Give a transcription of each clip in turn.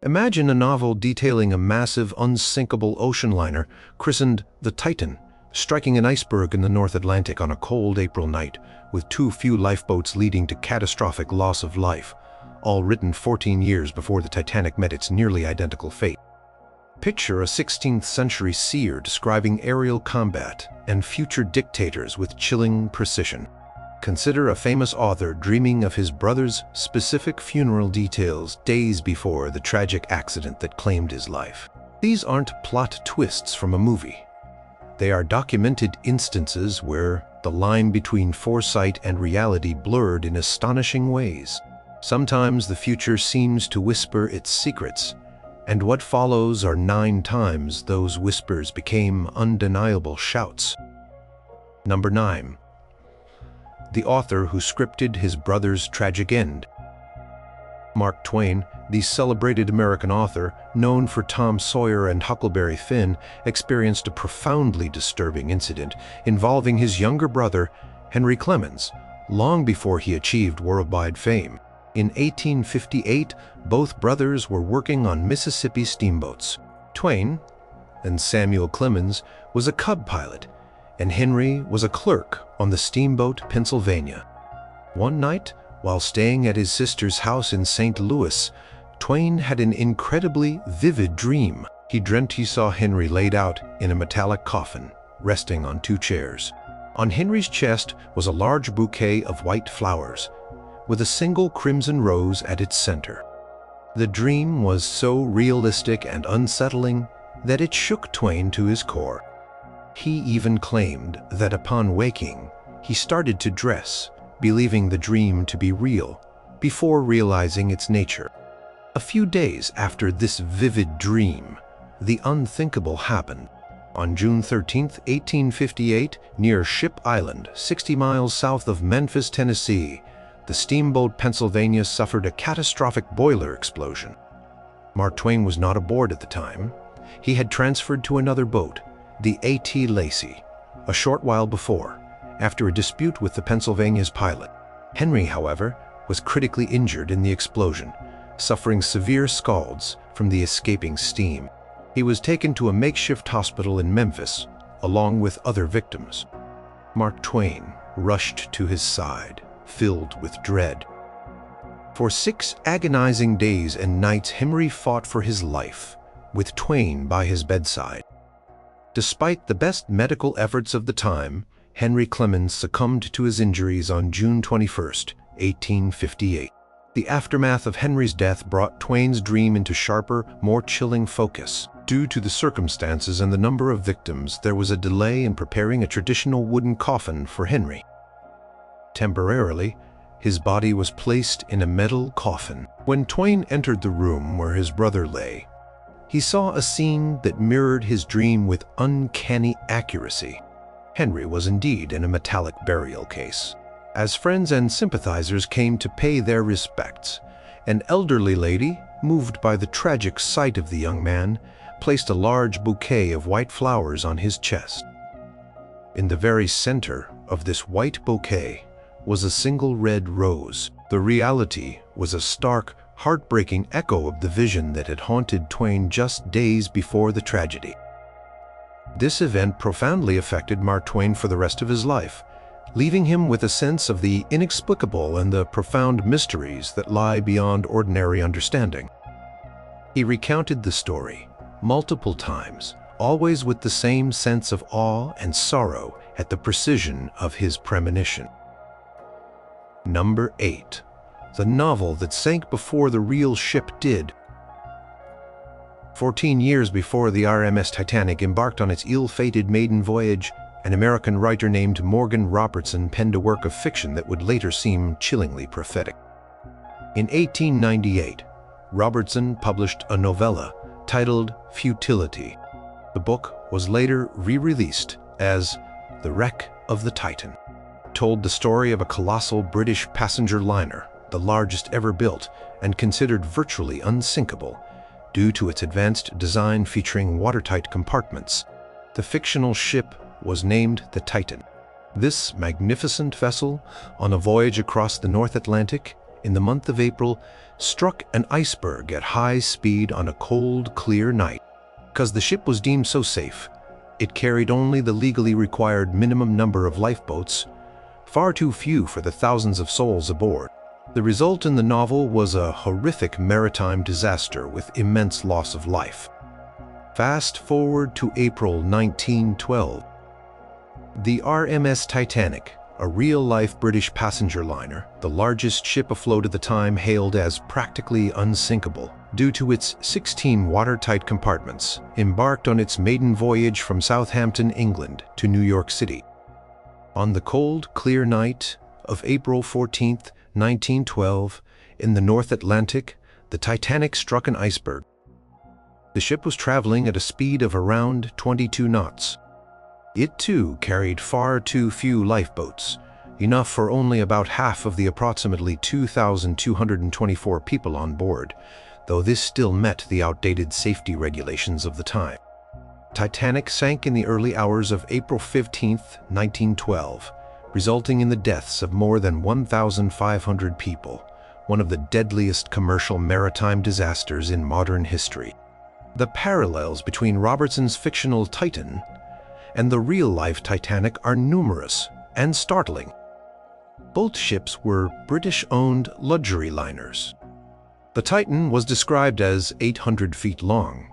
Imagine a novel detailing a massive, unsinkable ocean liner christened the Titan, striking an iceberg in the North Atlantic on a cold April night, with too few lifeboats leading to catastrophic loss of life, all written 14 years before the Titanic met its nearly identical fate. Picture a 16th century seer describing aerial combat and future dictators with chilling precision. Consider a famous author dreaming of his brother's specific funeral details days before the tragic accident that claimed his life. These aren't plot twists from a movie. They are documented instances where the line between foresight and reality blurred in astonishing ways. Sometimes the future seems to whisper its secrets, and what follows are 9 times those whispers became undeniable shouts. Number 9. The author who scripted his brother's tragic end. Mark Twain, the celebrated American author, known for Tom Sawyer and Huckleberry Finn, experienced a profoundly disturbing incident involving his younger brother, Henry Clemens, long before he achieved worldwide fame. In 1858, both brothers were working on Mississippi steamboats. Twain, and Samuel Clemens, was a cub pilot, and Henry was a clerk on the steamboat Pennsylvania. One night, while staying at his sister's house in St. Louis, Twain had an incredibly vivid dream. He dreamt he saw Henry laid out in a metallic coffin, resting on 2 chairs. On Henry's chest was a large bouquet of white flowers, with a single crimson rose at its center. The dream was so realistic and unsettling that it shook Twain to his core. He even claimed that upon waking, he started to dress, believing the dream to be real, before realizing its nature. A few days after this vivid dream, the unthinkable happened. On June 13, 1858, near Ship Island, 60 miles south of Memphis, Tennessee, the steamboat Pennsylvania suffered a catastrophic boiler explosion. Mark Twain was not aboard at the time. He had transferred to another boat, the A.T. Lacey, a short while before, after a dispute with the Pennsylvania's pilot. Henry, however, was critically injured in the explosion, suffering severe scalds from the escaping steam. He was taken to a makeshift hospital in Memphis, along with other victims. Mark Twain rushed to his side, filled with dread. For 6 agonizing days and nights, Henry fought for his life, with Twain by his bedside. Despite the best medical efforts of the time, Henry Clemens succumbed to his injuries on June 21, 1858. The aftermath of Henry's death brought Twain's dream into sharper, more chilling focus. Due to the circumstances and the number of victims, there was a delay in preparing a traditional wooden coffin for Henry. Temporarily, his body was placed in a metal coffin. When Twain entered the room where his brother lay, he saw a scene that mirrored his dream with uncanny accuracy. Henry was indeed in a metallic burial case. As friends and sympathizers came to pay their respects, an elderly lady, moved by the tragic sight of the young man, placed a large bouquet of white flowers on his chest. In the very center of this white bouquet was a single red rose. The reality was a stark, heartbreaking echo of the vision that had haunted Twain just days before the tragedy. This event profoundly affected Mark Twain for the rest of his life, leaving him with a sense of the inexplicable and the profound mysteries that lie beyond ordinary understanding. He recounted the story multiple times, always with the same sense of awe and sorrow at the precision of his premonition. Number 8. The novel that sank before the real ship did. 14 years before the RMS Titanic embarked on its ill-fated maiden voyage, an American writer named Morgan Robertson penned a work of fiction that would later seem chillingly prophetic. In 1898, Robertson published a novella titled Futility. The book was later re-released as The Wreck of the Titan. It told the story of a colossal British passenger liner, the largest ever built and considered virtually unsinkable due to its advanced design featuring watertight compartments. The fictional ship was named the Titan. This magnificent vessel, on a voyage across the North Atlantic in the month of April, struck an iceberg at high speed on a cold, clear night. Because the ship was deemed so safe, it carried only the legally required minimum number of lifeboats, far too few for the thousands of souls aboard. The result in the novel was a horrific maritime disaster with immense loss of life. Fast forward to April 1912. The RMS Titanic, a real-life British passenger liner, the largest ship afloat at the time, hailed as practically unsinkable due to its 16 watertight compartments, embarked on its maiden voyage from Southampton, England to New York City. On the cold, clear night of April 14, 1912, in the North Atlantic, the Titanic struck an iceberg. The ship was traveling at a speed of around 22 knots. It too carried far too few lifeboats, enough for only about half of the approximately 2,224 people on board, though this still met the outdated safety regulations of the time. Titanic sank in the early hours of April 15, 1912, resulting in the deaths of more than 1,500 people, one of the deadliest commercial maritime disasters in modern history. The parallels between Robertson's fictional Titan and the real-life Titanic are numerous and startling. Both ships were British-owned luxury liners. The Titan was described as 800 feet long.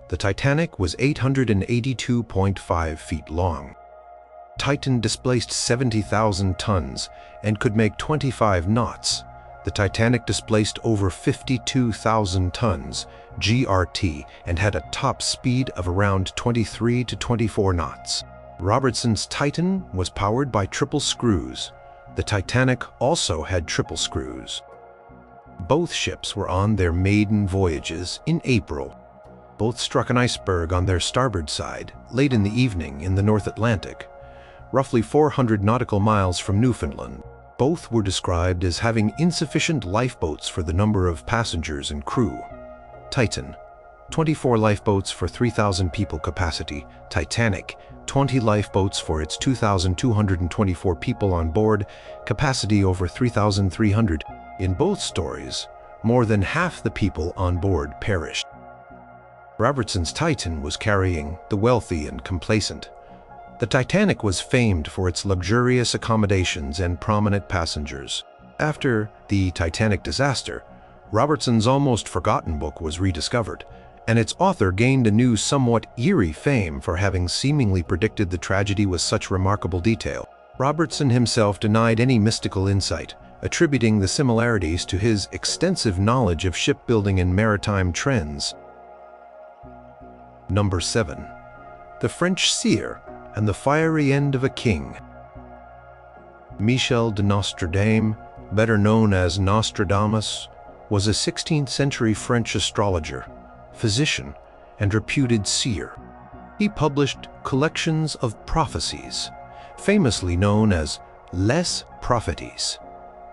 The Titanic was 882.5 feet long. Titan displaced 70,000 tons and could make 25 knots. The Titanic displaced over 52,000 tons, GRT, and had a top speed of around 23 to 24 knots. Robertson's Titan was powered by triple screws. The Titanic also had triple screws. Both ships were on their maiden voyages in April. Both struck an iceberg on their starboard side late in the evening in the North Atlantic, roughly 400 nautical miles from Newfoundland. Both were described as having insufficient lifeboats for the number of passengers and crew. Titan, 24 lifeboats for 3,000 people capacity. Titanic, 20 lifeboats for its 2,224 people on board, capacity over 3,300. In both stories, more than half the people on board perished. Robertson's Titan was carrying the wealthy and complacent. The Titanic was famed for its luxurious accommodations and prominent passengers. After the Titanic disaster, Robertson's almost forgotten book was rediscovered, and its author gained a new, somewhat eerie fame for having seemingly predicted the tragedy with such remarkable detail. Robertson himself denied any mystical insight, attributing the similarities to his extensive knowledge of shipbuilding and maritime trends. Number 7. The French Seer and the Fiery End of a King. Michel de Nostradamus, better known as Nostradamus, was a 16th century French astrologer, physician, and reputed seer. He published collections of prophecies, famously known as Les Prophecies,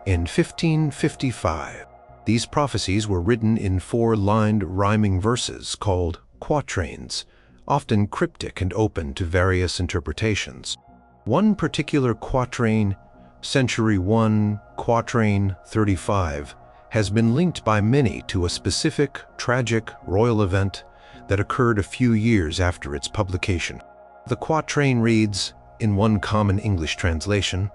in 1555. These prophecies were written in 4-lined rhyming verses called quatrains, often cryptic and open to various interpretations. One particular quatrain, Century 1, Quatrain 35, has been linked by many to a specific, tragic, royal event that occurred a few years after its publication. The quatrain reads, in one common English translation,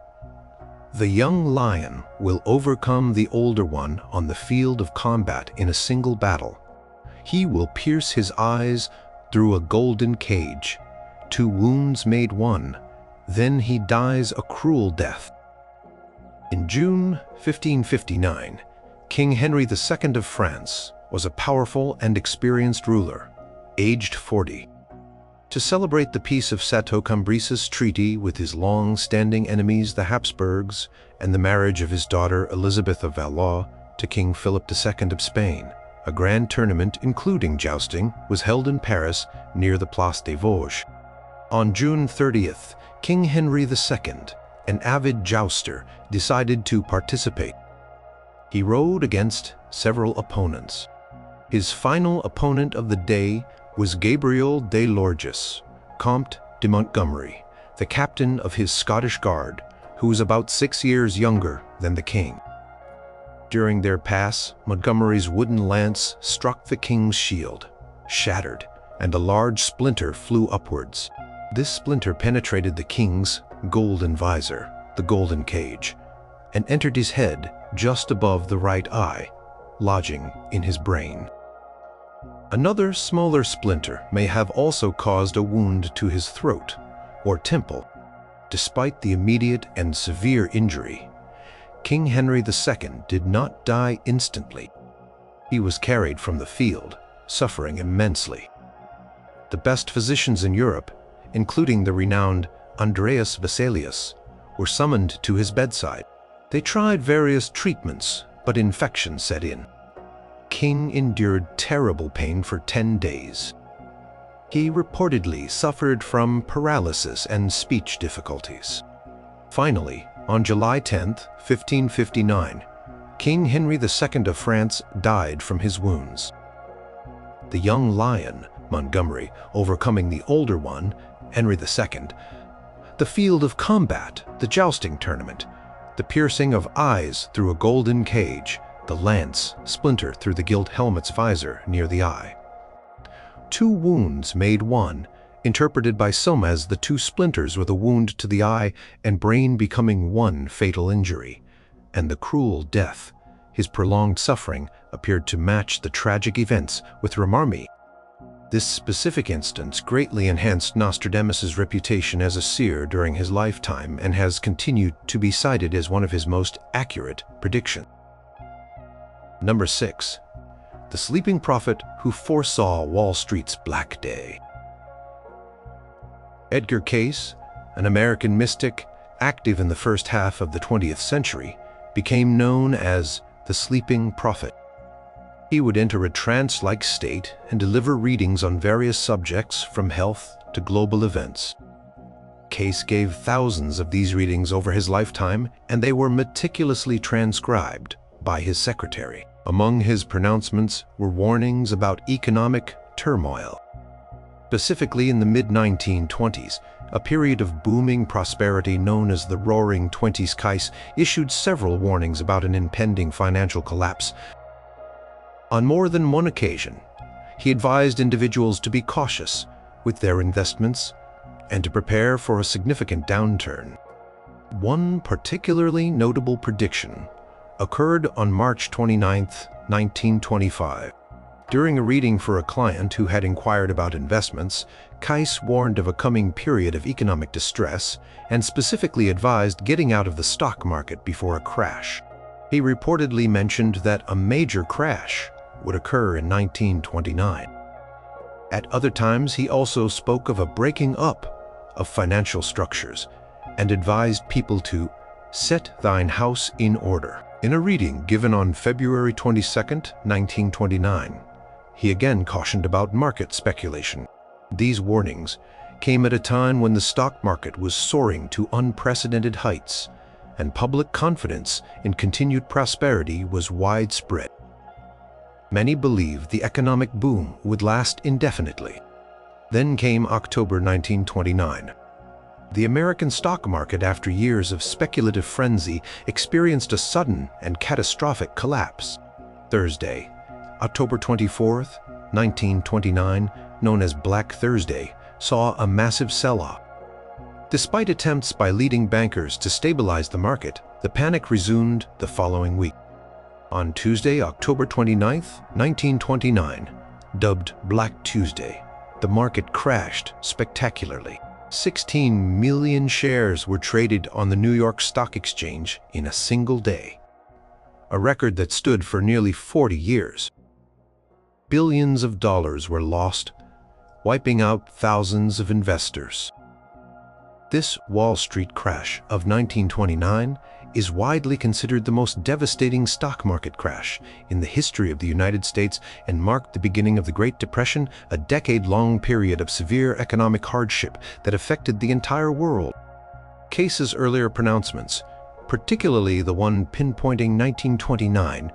"The young lion will overcome the older one on the field of combat in a single battle. He will pierce his eyes through a golden cage, 2 wounds made one, then he dies a cruel death." In June 1559, King Henry II of France was a powerful and experienced ruler, aged 40. To celebrate the Peace of Sceaux-Cambrésis treaty with his long-standing enemies, the Habsburgs, and the marriage of his daughter Elizabeth of Valois to King Philip II of Spain, a grand tournament, including jousting, was held in Paris near the Place des Vosges. On June 30th, King Henry II, an avid jouster, decided to participate. He rode against several opponents. His final opponent of the day was Gabriel de Lorges, Comte de Montgomery, the captain of his Scottish Guard, who was about 6 years younger than the king. During their pass, Montgomery's wooden lance struck the king's shield, shattered, and a large splinter flew upwards. This splinter penetrated the king's golden visor, the golden cage, and entered his head just above the right eye, lodging in his brain. Another smaller splinter may have also caused a wound to his throat or temple. Despite the immediate and severe injury, King Henry II did not die instantly. He was carried from the field, suffering immensely. The best physicians in Europe, including the renowned Andreas Vesalius, were summoned to his bedside. They tried various treatments, but infection set in. King endured terrible pain for 10 days. He reportedly suffered from paralysis and speech difficulties. Finally, on July 10, 1559, King Henry II of France died from his wounds. The young lion, Montgomery, overcoming the older one, Henry II, the field of combat, the jousting tournament, the piercing of eyes through a golden cage, the lance splinter through the gilt helmet's visor near the eye. 2 wounds made one, interpreted by some as the 2 splinters with a wound to the eye and brain becoming one fatal injury, and the cruel death. His prolonged suffering appeared to match the tragic events with Remarmy. This specific instance greatly enhanced Nostradamus' reputation as a seer during his lifetime and has continued to be cited as one of his most accurate predictions. Number 6. The sleeping prophet who foresaw Wall Street's Black Day. Edgar Cayce, an American mystic active in the first half of the 20th century, became known as the sleeping prophet. He would enter a trance-like state and deliver readings on various subjects from health to global events. Cayce gave thousands of these readings over his lifetime, and they were meticulously transcribed by his secretary. Among his pronouncements were warnings about economic turmoil. Specifically in the mid-1920s, a period of booming prosperity known as the Roaring Twenties, Cayce issued several warnings about an impending financial collapse. On more than one occasion, he advised individuals to be cautious with their investments and to prepare for a significant downturn. One particularly notable prediction occurred on March 29, 1925. During a reading for a client who had inquired about investments, Cayce warned of a coming period of economic distress and specifically advised getting out of the stock market before a crash. He reportedly mentioned that a major crash would occur in 1929. At other times, he also spoke of a breaking up of financial structures and advised people to set thine house in order. In a reading given on February 22, 1929, he again cautioned about market speculation. These warnings came at a time when the stock market was soaring to unprecedented heights, and public confidence in continued prosperity was widespread. Many believed the economic boom would last indefinitely. Then came October 1929. The American stock market, after years of speculative frenzy, experienced a sudden and catastrophic collapse. Thursday, October 24, 1929, known as Black Thursday, saw a massive sell-off. Despite attempts by leading bankers to stabilize the market, the panic resumed the following week. On Tuesday, October 29, 1929, dubbed Black Tuesday, the market crashed spectacularly. 16 million shares were traded on the New York Stock Exchange in a single day, a record that stood for nearly 40 years. Billions of dollars were lost, wiping out thousands of investors. This Wall Street crash of 1929 is widely considered the most devastating stock market crash in the history of the United States and marked the beginning of the Great Depression, a decade-long period of severe economic hardship that affected the entire world. Cayce's earlier pronouncements, particularly the one pinpointing 1929,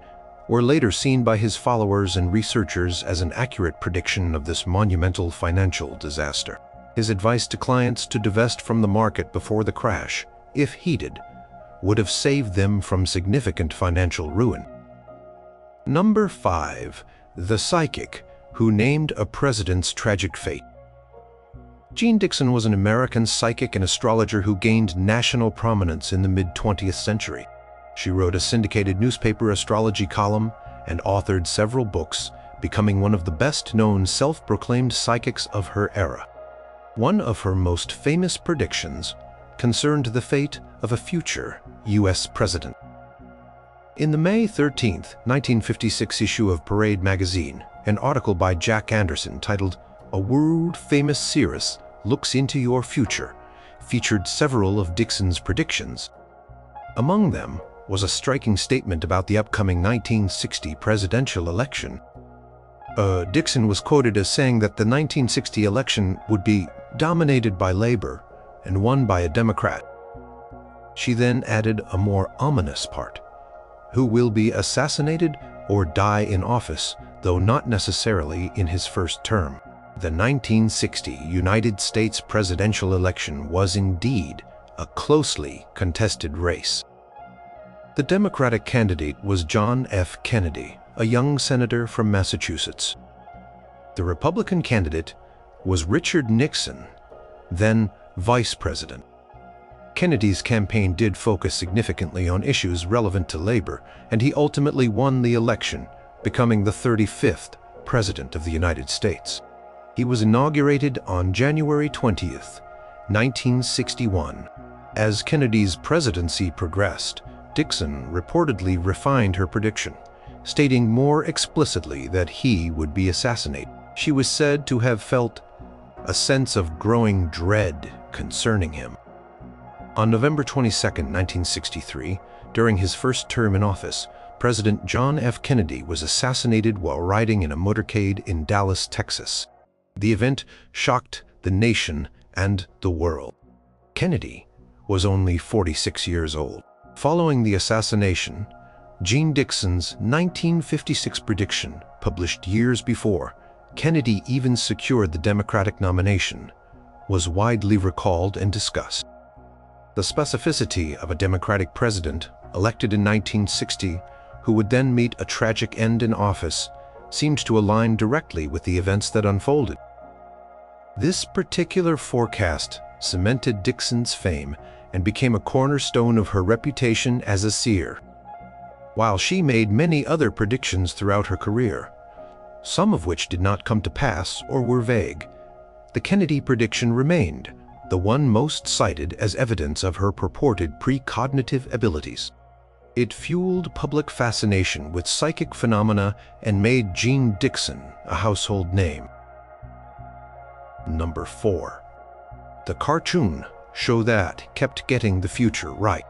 were later seen by his followers and researchers as an accurate prediction of this monumental financial disaster. His advice to clients to divest from the market before the crash, if heeded, would have saved them from significant financial ruin. Number 5. The Psychic Who Named a President's Tragic Fate. Jeane Dixon was an American psychic and astrologer who gained national prominence in the mid-20th century. She wrote a syndicated newspaper astrology column and authored several books, becoming one of the best-known self-proclaimed psychics of her era. One of her most famous predictions concerned the fate of a future U.S. president. In the May 13, 1956 issue of Parade magazine, an article by Jack Anderson titled "A World-Famous Seeress Looks into Your Future" featured several of Dixon's predictions. Among them was a striking statement about the upcoming 1960 presidential election. Dixon was quoted as saying that the 1960 election would be dominated by Labor and won by a Democrat. She then added a more ominous part: who will be assassinated or die in office, though not necessarily in his first term. The 1960 United States presidential election was indeed a closely contested race. The Democratic candidate was John F. Kennedy, a young senator from Massachusetts. The Republican candidate was Richard Nixon, then vice president. Kennedy's campaign did focus significantly on issues relevant to labor, and he ultimately won the election, becoming the 35th President of the United States. He was inaugurated on January 20th, 1961. As Kennedy's presidency progressed, Dixon reportedly refined her prediction, stating more explicitly that he would be assassinated. She was said to have felt a sense of growing dread concerning him. On November 22, 1963, during his first term in office, President John F. Kennedy was assassinated while riding in a motorcade in Dallas, Texas. The event shocked the nation and the world. Kennedy was only 46 years old. Following the assassination, Jeane Dixon's 1956 prediction, published years before Kennedy even secured the Democratic nomination, was widely recalled and discussed. The specificity of a Democratic president elected in 1960 who would then meet a tragic end in office seemed to align directly with the events that unfolded. This particular forecast cemented Dixon's fame and became a cornerstone of her reputation as a seer. While she made many other predictions throughout her career, some of which did not come to pass or were vague, the Kennedy prediction remained the one most cited as evidence of her purported precognitive abilities. It fueled public fascination with psychic phenomena and made Jeane Dixon a household name. Number 4. The cartoon show that kept getting the future right.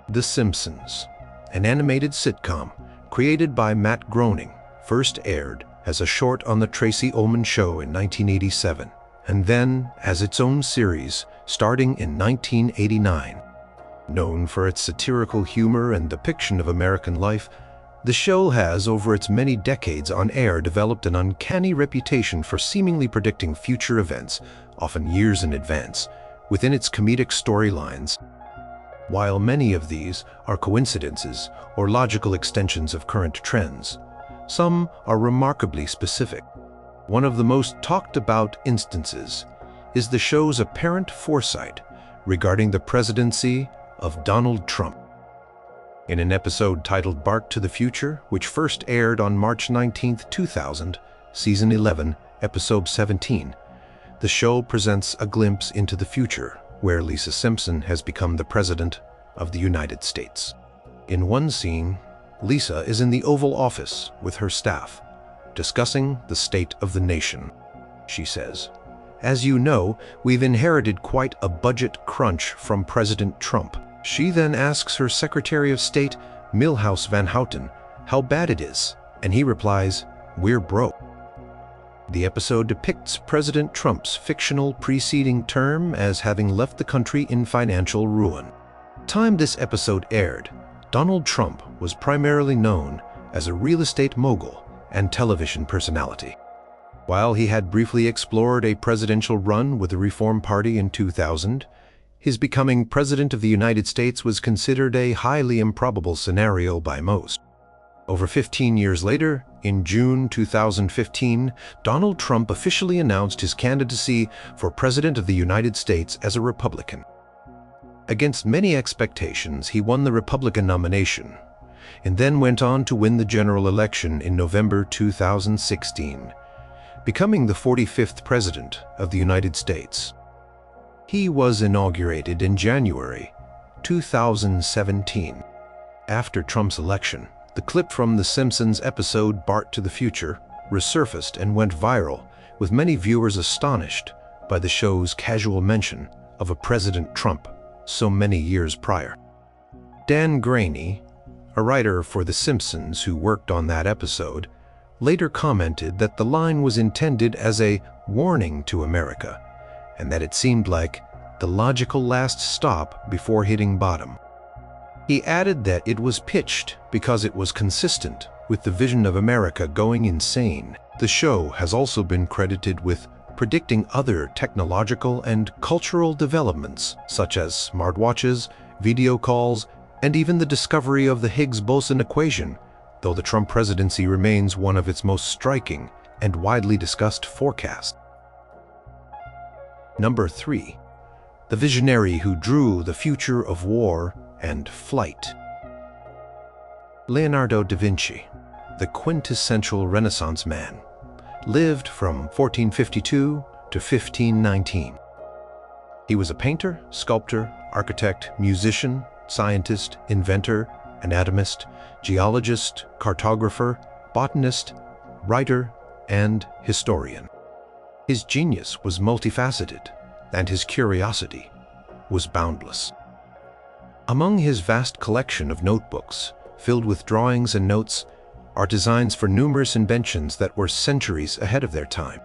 The Simpsons, an animated sitcom created by Matt Groening, first aired as a short on The Tracy Ullman Show in 1987, and then as its own series starting in 1989. Known for its satirical humor and depiction of American life, the show has, over its many decades on air, developed an uncanny reputation for seemingly predicting future events, often years in advance, within its comedic storylines. While many of these are coincidences or logical extensions of current trends, some are remarkably specific. One of the most talked about instances is the show's apparent foresight regarding the presidency of Donald Trump. In an episode titled Bark to the Future, which first aired on March 19, 2000, Season 11, Episode 17, the show presents a glimpse into the future, where Lisa Simpson has become the President of the United States. In one scene, Lisa is in the Oval Office with her staff, discussing the state of the nation. She says, "As you know, we've inherited quite a budget crunch from President Trump." She then asks her Secretary of State, Milhouse Van Houten, how bad it is, and he replies, "We're broke." The episode depicts President Trump's fictional preceding term as having left the country in financial ruin. Time this episode aired, Donald Trump was primarily known as a real estate mogul and television personality. While he had briefly explored a presidential run with the Reform Party in 2000, his becoming President of the United States was considered a highly improbable scenario by most. Over 15 years later, in June 2015, Donald Trump officially announced his candidacy for President of the United States as a Republican. Against many expectations, he won the Republican nomination, and then went on to win the general election in November 2016, becoming the 45th President of the United States. He was inaugurated in January 2017. After Trump's election, the clip from The Simpsons episode Bart to the Future resurfaced and went viral, with many viewers astonished by the show's casual mention of a President Trump so many years prior. Dan Graney, a writer for The Simpsons who worked on that episode, later commented that the line was intended as a warning to America, and that it seemed like the logical last stop before hitting bottom. He added that it was pitched because it was consistent with the vision of America going insane. The show has also been credited with predicting other technological and cultural developments, such as smartwatches, video calls, and even the discovery of the Higgs-boson equation, though the Trump presidency remains one of its most striking and widely discussed forecasts. Number 3. The visionary who drew the future of war and flight. Leonardo da Vinci, the quintessential Renaissance man, lived from 1452 to 1519. He was a painter, sculptor, architect, musician, scientist, inventor, anatomist, geologist, cartographer, botanist, writer, and historian. His genius was multifaceted, and his curiosity was boundless. Among his vast collection of notebooks, filled with drawings and notes, are designs for numerous inventions that were centuries ahead of their time.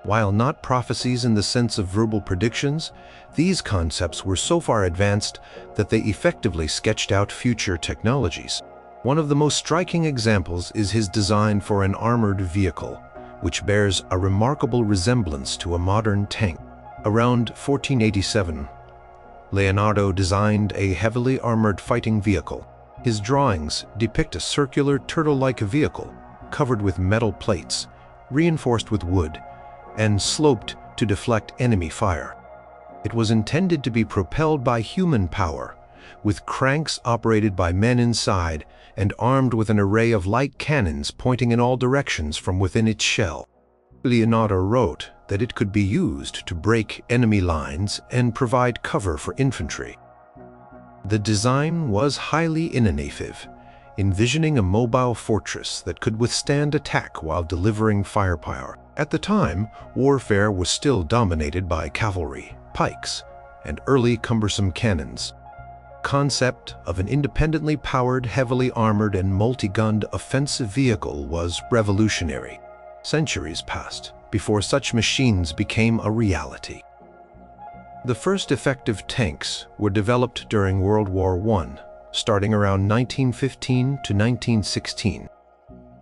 While not prophecies in the sense of verbal predictions, these concepts were so far advanced that they effectively sketched out future technologies. One of the most striking examples is his design for an armored vehicle, which bears a remarkable resemblance to a modern tank. Around 1487, Leonardo designed a heavily armored fighting vehicle. His drawings depict a circular turtle-like vehicle covered with metal plates, reinforced with wood, and sloped to deflect enemy fire. It was intended to be propelled by human power, with cranks operated by men inside and armed with an array of light cannons pointing in all directions from within its shell. Leonardo wrote that it could be used to break enemy lines and provide cover for infantry. The design was highly innovative, envisioning a mobile fortress that could withstand attack while delivering firepower. At the time, warfare was still dominated by cavalry, pikes, and early cumbersome cannons. The concept of an independently powered, heavily armored, and multi-gunned offensive vehicle was revolutionary. Centuries passed before such machines became a reality. The first effective tanks were developed during World War I, starting around 1915 to 1916.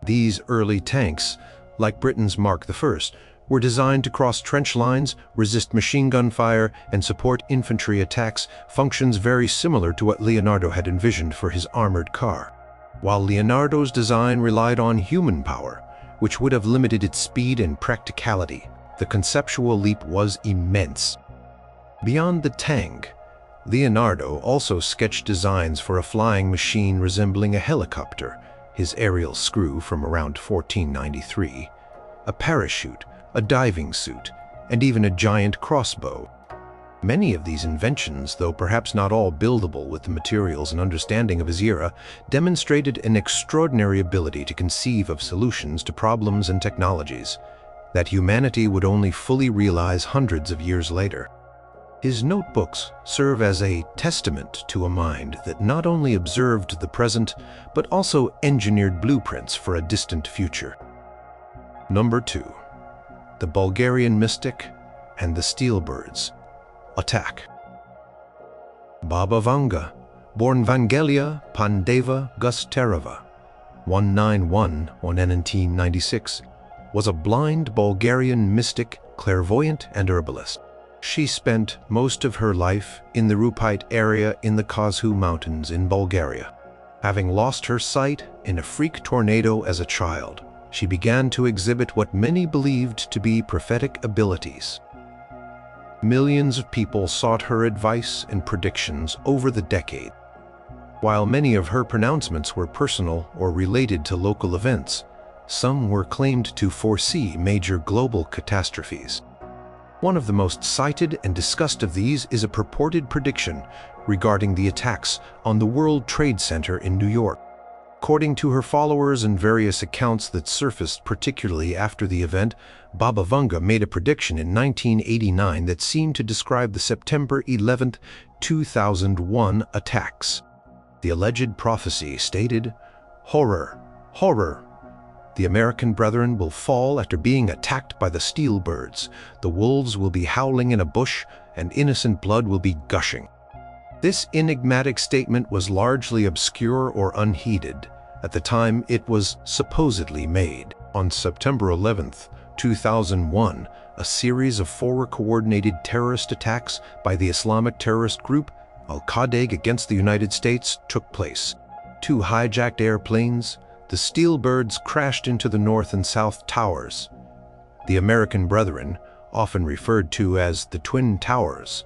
These early tanks, like Britain's Mark I, were designed to cross trench lines, resist machine gun fire, and support infantry attacks, functions very similar to what Leonardo had envisioned for his armored car. While Leonardo's design relied on human power, which would have limited its speed and practicality, the conceptual leap was immense. Beyond the tank, Leonardo also sketched designs for a flying machine resembling a helicopter, his aerial screw from around 1493, a parachute, a diving suit, and even a giant crossbow. Many of these inventions, though perhaps not all buildable with the materials and understanding of his era, demonstrated an extraordinary ability to conceive of solutions to problems and technologies that humanity would only fully realize hundreds of years later. His notebooks serve as a testament to a mind that not only observed the present, but also engineered blueprints for a distant future. Number 2. The Bulgarian mystic and the steel birds. Attack. Baba Vanga, born Vangelia Pandeva Gustereva, 191-1996, was a blind Bulgarian mystic, clairvoyant, and herbalist. She spent most of her life in the Rupite area in the Kazhu Mountains in Bulgaria. Having lost her sight in a freak tornado as a child, she began to exhibit what many believed to be prophetic abilities. Millions of people sought her advice and predictions over the decade. While many of her pronouncements were personal or related to local events, some were claimed to foresee major global catastrophes. One of the most cited and discussed of these is a purported prediction regarding the attacks on the World Trade Center in New York. According to her followers and various accounts that surfaced particularly after the event, Baba Vanga made a prediction in 1989 that seemed to describe the September 11, 2001 attacks. The alleged prophecy stated, "Horror, horror. The American brethren will fall after being attacked by the steel birds. The wolves will be howling in a bush, and innocent blood will be gushing." This enigmatic statement was largely obscure or unheeded at the time it was supposedly made. On September 11, 2001, a series of forward-coordinated terrorist attacks by the Islamic terrorist group Al-Qaeda against the United States took place. 2 hijacked airplanes, the steel birds crashed into the North and South Towers. The American brethren, often referred to as the Twin Towers,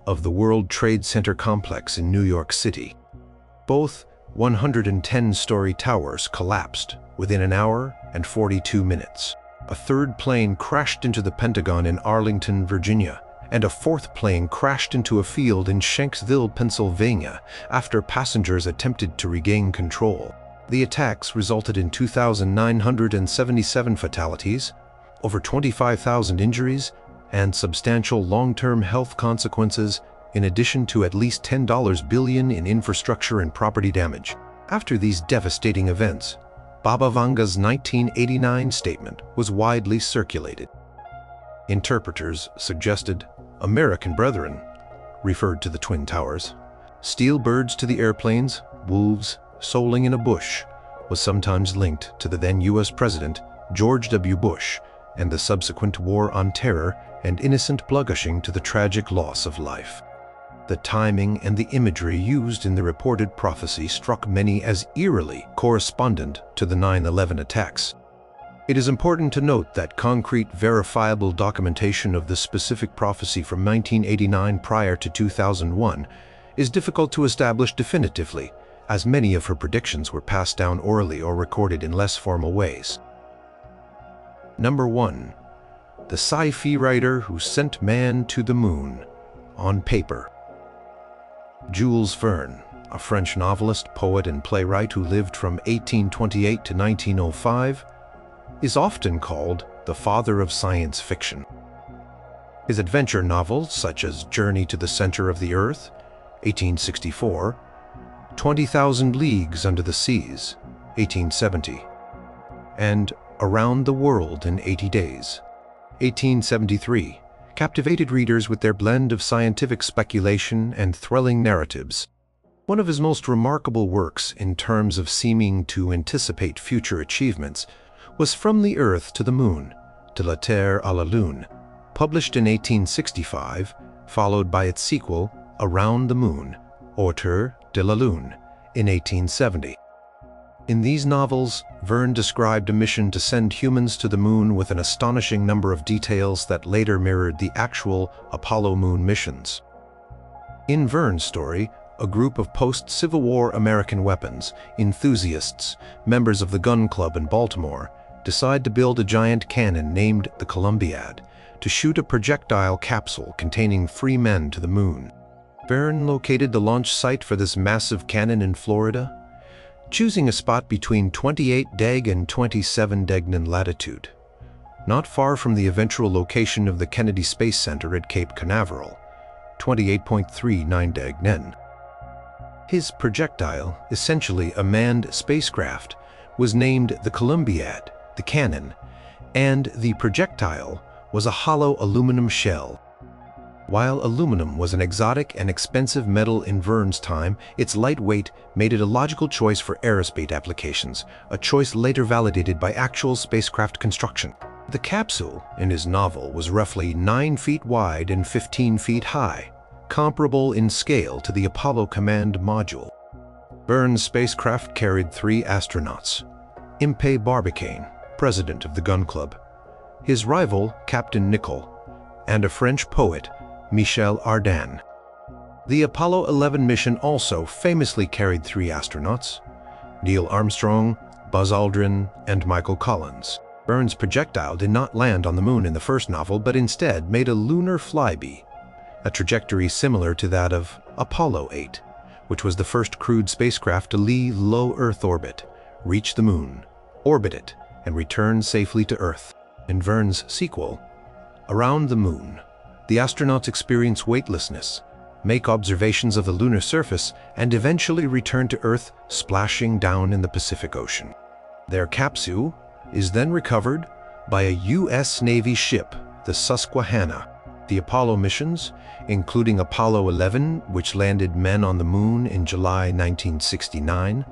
of the World Trade Center complex in New York City. Both 110-story towers collapsed within an hour and 42 minutes. A third plane crashed into the Pentagon in Arlington, Virginia, and a fourth plane crashed into a field in Shanksville, Pennsylvania, after passengers attempted to regain control. The attacks resulted in 2,977 fatalities, over 25,000 injuries, and substantial long-term health consequences, in addition to at least $10 billion in infrastructure and property damage. After these devastating events, Baba Vanga's 1989 statement was widely circulated. Interpreters suggested American brethren referred to the Twin Towers. Steel birds to the airplanes, wolves souling in a bush was sometimes linked to the then U.S. President George W. Bush and the subsequent war on terror and innocent blood gushing to the tragic loss of life. The timing and the imagery used in the reported prophecy struck many as eerily correspondent to the 9/11 attacks. It is important to note that concrete, verifiable documentation of the specific prophecy from 1989 prior to 2001 is difficult to establish definitively, as many of her predictions were passed down orally or recorded in less formal ways. Number 1. The sci-fi writer who sent man to the moon, on paper. Jules Verne, a French novelist, poet, and playwright who lived from 1828 to 1905, is often called the father of science fiction. His adventure novels, such as Journey to the Center of the Earth, 1864, 20,000 Leagues Under the Seas, 1870, and Around the World in 80 Days, 1873, captivated readers with their blend of scientific speculation and thrilling narratives. One of his most remarkable works in terms of seeming to anticipate future achievements was From the Earth to the Moon, De la Terre à la Lune, published in 1865, followed by its sequel, Around the Moon, Autour de la Lune, in 1870. In these novels, Verne described a mission to send humans to the moon with an astonishing number of details that later mirrored the actual Apollo moon missions. In Verne's story, a group of post-Civil War American weapons enthusiasts, members of the Gun Club in Baltimore, decide to build a giant cannon named the Columbiad to shoot a projectile capsule containing 3 men to the moon. Verne located the launch site for this massive cannon in Florida, choosing a spot between 28 deg and 27 degnan latitude, not far from the eventual location of the Kennedy Space Center at Cape Canaveral, 28.39 degnan. His projectile, essentially a manned spacecraft, was named the Columbiad, the cannon, and the projectile was a hollow aluminum shell. While aluminum was an exotic and expensive metal in Verne's time, its light weight made it a logical choice for aerospace applications, a choice later validated by actual spacecraft construction. The capsule in his novel was roughly 9 feet wide and 15 feet high, comparable in scale to the Apollo Command Module. Verne's spacecraft carried 3 astronauts: Impey Barbicane, president of the Gun Club, his rival, Captain Nicholl, and a French poet, Michel Ardan. The Apollo 11 mission also famously carried 3 astronauts: Neil Armstrong, Buzz Aldrin, and Michael Collins. Verne's projectile did not land on the moon in the first novel, but instead made a lunar flyby, a trajectory similar to that of Apollo 8, which was the first crewed spacecraft to leave low Earth orbit, reach the moon, orbit it, and return safely to Earth. In Verne's sequel, Around the Moon, the astronauts experience weightlessness, make observations of the lunar surface, and eventually return to Earth, splashing down in the Pacific Ocean. Their capsule is then recovered by a U.S. Navy ship, the Susquehanna. The Apollo missions, including Apollo 11, which landed men on the moon in July 1969,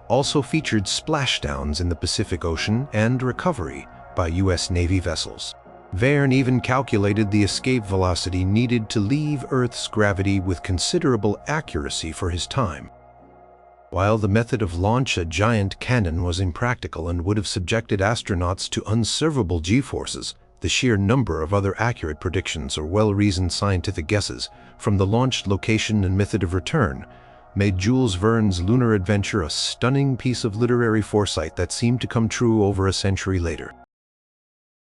also featured splashdowns in the Pacific Ocean and recovery by U.S. Navy vessels. Verne even calculated the escape velocity needed to leave Earth's gravity with considerable accuracy for his time. While the method of launch a giant cannon was impractical and would have subjected astronauts to unservable G-forces, the sheer number of other accurate predictions or well-reasoned scientific guesses from the launched location and method of return made Jules Verne's lunar adventure a stunning piece of literary foresight that seemed to come true over a century later.